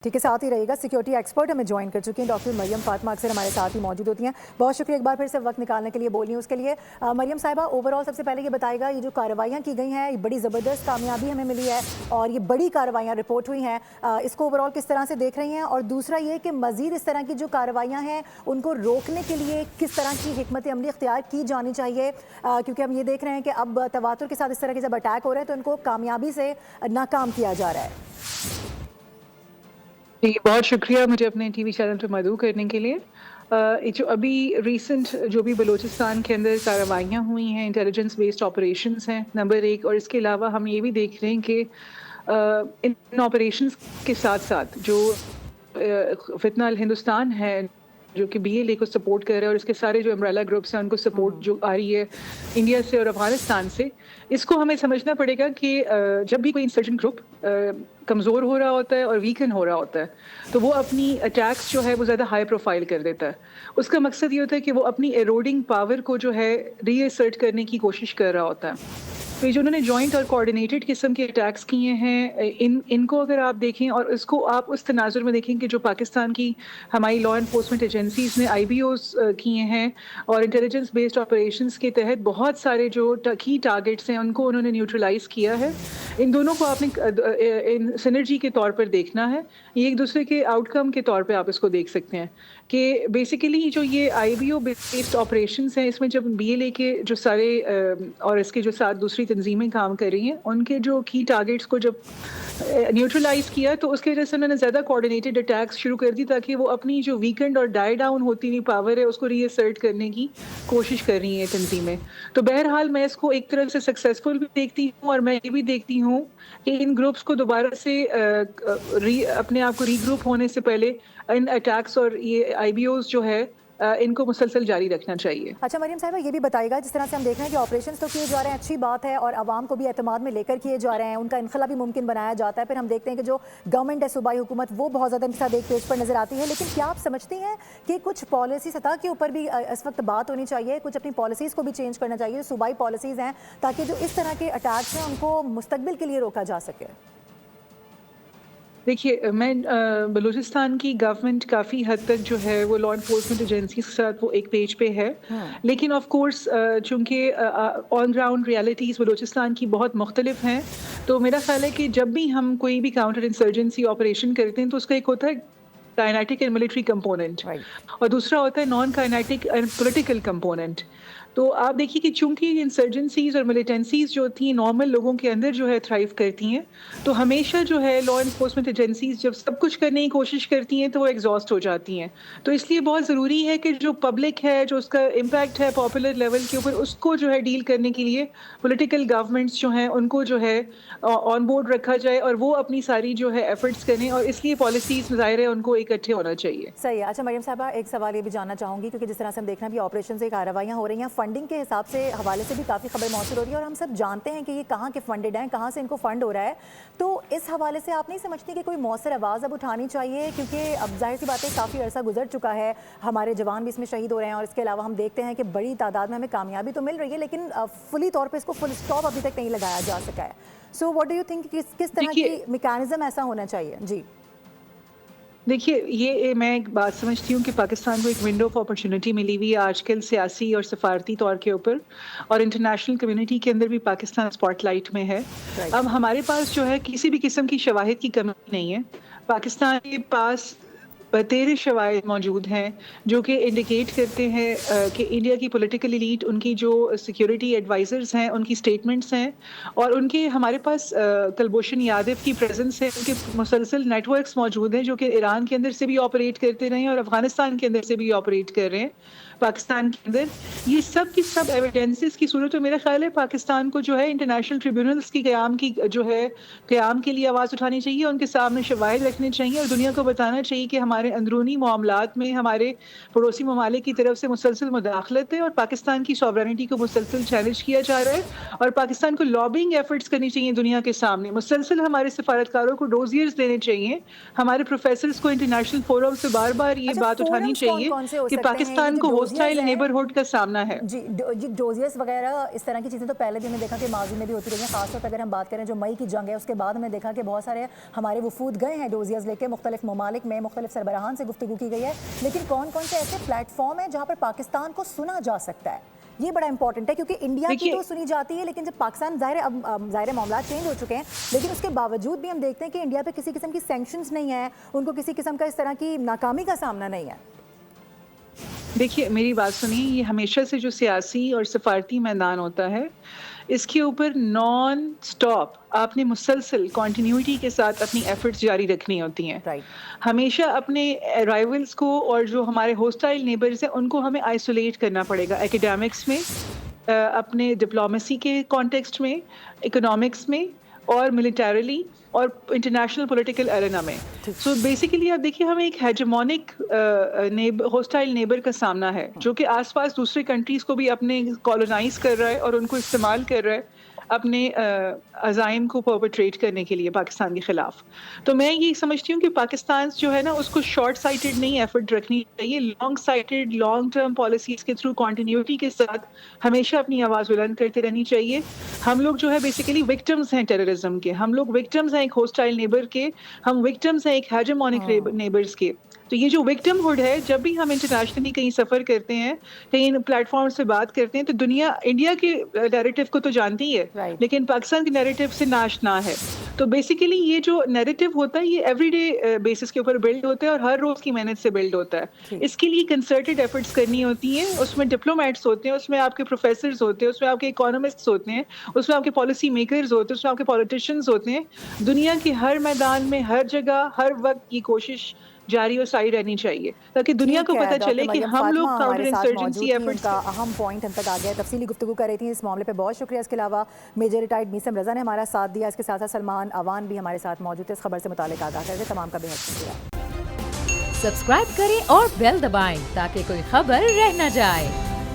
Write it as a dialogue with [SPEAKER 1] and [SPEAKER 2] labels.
[SPEAKER 1] ٹھیک ہے، ساتھ ہی رہے گا۔ سیکیورٹی ایکسپرٹ ہمیں جوائن کر چکی ہیں ڈاکٹر مریم فاطمہ، اکثر ہمارے ساتھ ہی موجود ہوتی ہیں۔ بہت شکریہ ایک بار پھر سے وقت نکالنے کے لیے، بول رہی ہوں اس کے لیے۔ مریم صاحبہ، اوور آل سب سے پہلے یہ بتائے گا، یہ جو کارروائیاں کی گئی ہیں، یہ بڑی زبردست کامیابی ہمیں ملی ہے اور یہ بڑی کارروائیاں رپورٹ ہوئی ہیں، اس کو اوور آل کس طرح سے دیکھ رہی ہیں؟ اور دوسرا یہ کہ مزید اس طرح کی جو کارروائیاں ہیں ان کو روکنے کے لیے کس طرح کی حکمت عملی اختیار کی جانی چاہیے، کیونکہ ہم یہ دیکھ رہے ہیں کہ اب تواتر کے ساتھ اس طرح کے جب اٹیک ہو رہے ہیں تو ان کو کامیابی سے ناکام کیا جا رہا ہے۔
[SPEAKER 2] جی بہت شکریہ مجھے اپنے ٹی وی چینل پہ مدعو کرنے کے لیے۔ جو ابھی ریسنٹ جو بھی بلوچستان کے اندر کارروائیاں ہوئی ہیں، انٹیلیجنس بیسڈ آپریشنز ہیں نمبر ایک، اور اس کے علاوہ ہم یہ بھی دیکھ رہے ہیں کہ ان آپریشنز کے ساتھ ساتھ جو فتنہ الہندوستان ہے جو کہ بی ایل اے کو سپورٹ کر رہا ہے، اور اس کے سارے جو امبریلا گروپس ہیں ان کو سپورٹ جو آ رہی ہے انڈیا سے اور افغانستان سے، اس کو ہمیں سمجھنا پڑے گا کہ جب بھی کوئی انسرجنٹ گروپ کمزور ہو رہا ہوتا ہے اور ویکن ہو رہا ہوتا ہے تو وہ اپنی اٹیکس جو ہے وہ زیادہ ہائی پروفائل کر دیتا ہے۔ اس کا مقصد یہ ہوتا ہے کہ وہ اپنی ایروڈنگ پاور کو جو ہے ری اسرٹ کرنے کی کوشش کر رہا ہوتا ہے۔ تو یہ جو انہوں نے جوائنٹ اور کوآرڈینیٹڈ قسم کے اٹیکس کیے ہیں، ان کو اگر آپ دیکھیں اور اس کو آپ اس تناظر میں دیکھیں کہ جو پاکستان کی ہماری لا انفورسمنٹ ایجنسیز نے آئی بی اوز کیے ہیں اور انٹیلیجنس بیسڈ آپریشنز کے تحت بہت سارے جو کی ٹارگیٹس ہیں ان کو انہوں نے نیوٹرلائز کیا ہے، ان دونوں کو آپ نے سنرجی کے طور پر دیکھنا ہے، یہ ایک دوسرے کے آؤٹ کم کے طور پہ آپ اس کو دیکھ سکتے ہیں کہ بیسیکلی جو یہ آئی بی او بیسڈ آپریشنز ہیں، اس میں جب بی ایل اے کے جو سارے اور اس کے جو ساتھ دوسری تنظیمیں کام کر رہی ہیں ان کے جو کی ٹارگیٹس کو جب نیوٹرلائز کیا تو اس کی وجہ سے انہوں نے زیادہ کوآرڈینیٹڈ اٹیکس شروع کر دی تاکہ وہ اپنی جو ویکنڈ اور ڈائی ڈاؤن ہوتی ہوئی پاور ہے اس کو ری اسرٹ کرنے کی کوشش کر رہی ہیں تنظیمیں۔ تو بہرحال میں اس کو ایک طرح سے سکسیسفل بھی دیکھتی ہوں، اور میں یہ بھی دیکھتی ہوں کہ ان گروپس کو دوبارہ سے اپنے آپ کو ری گروپ ہونے سے پہلے ان اٹیکس اور یہ آئی بی اوز جو ہے ان کو مسلسل جاری رکھنا چاہیے۔
[SPEAKER 1] اچھا مریم صاحبہ، یہ بھی بتائے گا، جس طرح سے ہم دیکھ رہے ہیں کہ آپریشنز تو کیے جا رہے ہیں، اچھی بات ہے، اور عوام کو بھی اعتماد میں لے کر کیے جا رہے ہیں، ان کا انخلا بھی ممکن بنایا جاتا ہے، پھر ہم دیکھتے ہیں کہ جو گورنمنٹ ہے صوبائی حکومت وہ بہت زیادہ ان کے ساتھ ایک پیج پر نظر آتی ہے، لیکن کیا آپ سمجھتی ہیں کہ کچھ پالیسی سطح کے اوپر بھی اس وقت بات ہونی چاہیے، کچھ اپنی پالیسیز کو بھی چینج کرنا چاہیے، صوبائی پالیسیز ہیں، تاکہ جو اس طرح کے اٹیکس ہیں ان کو مستقبل کے لیے روکا جا سکے؟
[SPEAKER 2] دیکھیے، میں بلوچستان کی گورنمنٹ کافی حد تک جو ہے وہ لا انفورسمنٹ ایجنسیز کے ساتھ وہ ایک پیج پہ ہے، لیکن آف کورس چونکہ آن گراؤنڈ ریالٹیز بلوچستان کی بہت مختلف ہیں، تو میرا خیال ہے کہ جب بھی ہم کوئی بھی کاؤنٹر انسرجنسی آپریشن کرتے ہیں تو اس کا ایک ہوتا ہے کائنیٹک اینڈ ملٹری کمپوننٹ، اور دوسرا ہوتا ہے naan kinetic and political component. تو آپ دیکھیے کہ چونکہ انسرجنسیز اور ملیٹنسیز جو تھیں نارمل لوگوں کے اندر جو ہے تھرائیو کرتی ہیں، تو ہمیشہ جو ہے لا انفورسمنٹ ایجنسیز جب سب کچھ کرنے کی کوشش کرتی ہیں تو وہ ایگزاسٹ ہو جاتی ہیں۔ تو اس لیے بہت ضروری ہے کہ جو پبلک ہے، جو اس کا امپیکٹ ہے پاپولر لیول کے اوپر، اس کو جو ہے ڈیل کرنے کے لیے پولیٹیکل گورنمنٹس جو ہیں ان کو جو ہے آن بورڈ رکھا جائے اور وہ اپنی ساری جو ہے ایفرٹس کریں، اور اس لیے پالیسیز ظاہر ہے ان کو اکٹھے ہونا چاہیے۔
[SPEAKER 1] صحیح ہے۔ اچھا مریم صاحبہ، ایک سوال یہ بھی جاننا چاہوں گی، کیونکہ جس طرح سے ہم دیکھ رہے ہیں بھی آپریشن سے کارروائیاں ہو رہی ہیں، فنڈنگ کے حساب سے حوالے سے بھی کافی خبر موصول ہو رہی ہے، اور ہم سب جانتے ہیں کہ یہ کہاں کے فنڈڈ ہیں، کہاں سے ان کو فنڈ ہو رہا ہے، تو اس حوالے سے آپ نہیں سمجھتی کہ کوئی مؤثر آواز اب اٹھانی چاہیے؟ کیونکہ اب ظاہر سی بات ہے کافی عرصہ گزر چکا ہے، ہمارے جوان بھی اس میں شہید ہو رہے ہیں، اور اس کے علاوہ ہم دیکھتے ہیں کہ بڑی تعداد میں ہمیں کامیابی تو مل رہی ہے، لیکن فلی طور پہ اس کو فل اسٹاپ ابھی تک نہیں لگایا جا سکا ہے۔ So what do you think کس طرح کی میکانزم ایسا ہونا چاہیے؟ جی
[SPEAKER 2] دیکھیے، یہ میں ایک بات سمجھتی ہوں کہ پاکستان کو ایک ونڈو آف اپرچونٹی ملی ہوئی ہے آج کل سیاسی اور سفارتی طور کے اوپر، اور انٹرنیشنل کمیونٹی کے اندر بھی پاکستان اسپاٹ لائٹ میں ہے۔ اب ہمارے پاس جو ہے کسی بھی قسم کی شواہد کی کمی نہیں ہے، پاکستان کے پاس بتیرے شواہد موجود ہیں جو کہ انڈیکیٹ کرتے ہیں کہ انڈیا کی پولیٹیکل ایلیٹ، ان کی جو سیکیورٹی ایڈوائزرز ہیں، ان کی سٹیٹمنٹس ہیں، اور ان کے ہمارے پاس کلبھوشن یادو کی پریزنس ہے، ان کے مسلسل نیٹ ورکس موجود ہیں جو کہ ایران کے اندر سے بھی آپریٹ کرتے رہے ہیں اور افغانستان کے اندر سے بھی آپریٹ کر رہے ہیں پاکستان کے اندر۔ یہ سب کی سب ایویڈنسز کی صورت میں میرا خیال ہے پاکستان کو جو ہے انٹرنیشنل ٹریبیونلز کی قیام کے لیے آواز اٹھانی چاہیے، ان کے سامنے شواہد رکھنے چاہیے، اور دنیا کو بتانا چاہیے کہ ہمارے اندرونی معاملات میں ہمارے پڑوسی ممالک کی طرف سے مسلسل مداخلت ہے، اور پاکستان کی سوورنٹی کو مسلسل چیلنج کیا جا رہا ہے، اور پاکستان کو لابنگ ایفرٹس کرنی چاہیے دنیا کے سامنے، مسلسل ہمارے سفارتکاروں کو ڈوزیئرز دینے چاہیے، ہمارے پروفیسرز کو انٹرنیشنل فورم سے بار بار یہ
[SPEAKER 1] اچھا،
[SPEAKER 2] بات اٹھانی
[SPEAKER 1] فورمز کون
[SPEAKER 2] چاہیے
[SPEAKER 1] کون سے ہو
[SPEAKER 2] کہ
[SPEAKER 1] سکتے ہیں؟ یہ
[SPEAKER 2] پاکستان
[SPEAKER 1] جو
[SPEAKER 2] کو ہو hostile neighborhood کا سامنا ہے.
[SPEAKER 1] جی ڈوزیئرس وغیرہ اس طرح کی چیزیں تو پہلے بھی ہم نے دیکھا کہ ماضی میں بھی ہوتی رہی ہیں. خاص طور پہ اگر ہم بات کریں جو مئی کی جنگ ہے اس کے بعد ہم نے دیکھا کہ بہت سارے ہمارے وفود گئے ہیں ڈوزیئرز لے کے مختلف ممالک میں, مختلف سربراہان سے گفتگو کی گئی ہے. لیکن کون کون سے ایسے پلیٹ فارم ہیں جہاں پر پاکستان کو سنا جا سکتا ہے؟ یہ بڑا امپورٹنٹ ہے کیونکہ انڈیا کی تو سنی جاتی ہے, لیکن جب پاکستان ظاہر معاملات چینج ہو چکے ہیں, لیکن اس کے باوجود بھی ہم دیکھتے ہیں کہ انڈیا پہ کسی قسم کی سینکشنز نہیں ہیں, ان کو کسی قسم کا اس طرح کی ناکامی کا سامنا نہیں ہے.
[SPEAKER 2] دیکھیے میری بات سنیے, یہ ہمیشہ سے جو سیاسی اور سفارتی میدان ہوتا ہے اس کے اوپر نان سٹاپ آپ نے مسلسل کنٹینیوٹی کے ساتھ اپنی ایفرٹس جاری رکھنی ہوتی ہیں. ہمیشہ اپنے رائیولز کو اور جو ہمارے ہوسٹائل نیبرز ہیں ان کو ہمیں آئسولیٹ کرنا پڑے گا, ایکیڈیمکس میں, اپنے ڈپلومیسی کے کانٹیکسٹ میں, اکنامکس میں, اور ملیٹریلی, اور انٹرنیشنل پولیٹیکل ایرینا میں. سو بیسیکلی آپ دیکھیے ہمیں ایک ہیجمونک ہوسٹائل نیبر کا سامنا ہے جو کہ آس پاس دوسرے کنٹریز کو بھی اپنے کالونائز کر رہا ہے اور ان کو استعمال کر رہا ہے اپنے عزائم کو پرپیٹریٹ کرنے کے لیے پاکستان کے خلاف. تو میں یہ سمجھتی ہوں کہ پاکستان جو ہے نا اس کو شارٹ سائٹڈ نہیں ایفرٹ رکھنی چاہیے, long sighted long term policies کے تھرو کنٹینیوٹی کے ساتھ ہمیشہ اپنی آواز بلند کرتے رہنی چاہیے. ہم لوگ جو ہے بیسیکلی وکٹمز ہیں ٹیررزم کے, ہم لوگ وکٹمز ہیں ایک ہوسٹائل نیبر کے, ہم وکٹمز ہیں ایک ہیجمونک نیبرز کے. تو یہ جو وکٹم ہوڈ ہے, جب بھی ہم انٹرنیشنلی کہیں سفر کرتے ہیں, کہیں پلیٹ فارم سے بات کرتے ہیں, تو دنیا انڈیا کے نیریٹو کو تو جانتی ہے لیکن پاکستان کے نیریٹو سے ناشنا ہے. تو بیسیکلی یہ جو نیریٹو ہوتا ہے یہ ایوری ڈے بیسس کے اوپر بلڈ ہوتا ہے اور ہر روز کی محنت سے بلڈ ہوتا ہے. اس کے لیے کنسرٹڈ ایفرٹس کرنی ہوتی ہیں, اس میں ڈپلومیٹس ہوتے ہیں, اس میں آپ کے پروفیسرز ہوتے ہیں, اس میں آپ کے اکانومسٹس ہوتے ہیں, اس میں آپ کے پالیسی میکرز ہوتے ہیں, اس میں آپ کے پولیٹیشینز ہوتے ہیں. دنیا کے ہر میدان میں, ہر جگہ, ہر وقت یہ کوشش جاری اور ساری رہنی چاہیے تاکہ دنیا کو پتہ چلے کہ ہم لوگ کاؤنٹر انسرجنسی ایفرٹس
[SPEAKER 1] کا اہم پوائنٹ ہم تک آ گیا. تفصیلی گفتگو کر رہی تھیں اس معاملے پہ, بہت شکریہ. اس کے علاوہ میجر ریٹائرڈ میسم رضا نے ہمارا ساتھ دیا, اس کے ساتھ ساتھ سلمان اوان بھی ہمارے ساتھ موجود تھے اس خبر سے متعلق آگاہ کرتے. تمام کا بے حد شکریہ.
[SPEAKER 3] سبسکرائب کریں اور بیل دبائیں تاکہ کوئی خبر رہ نہ جائے.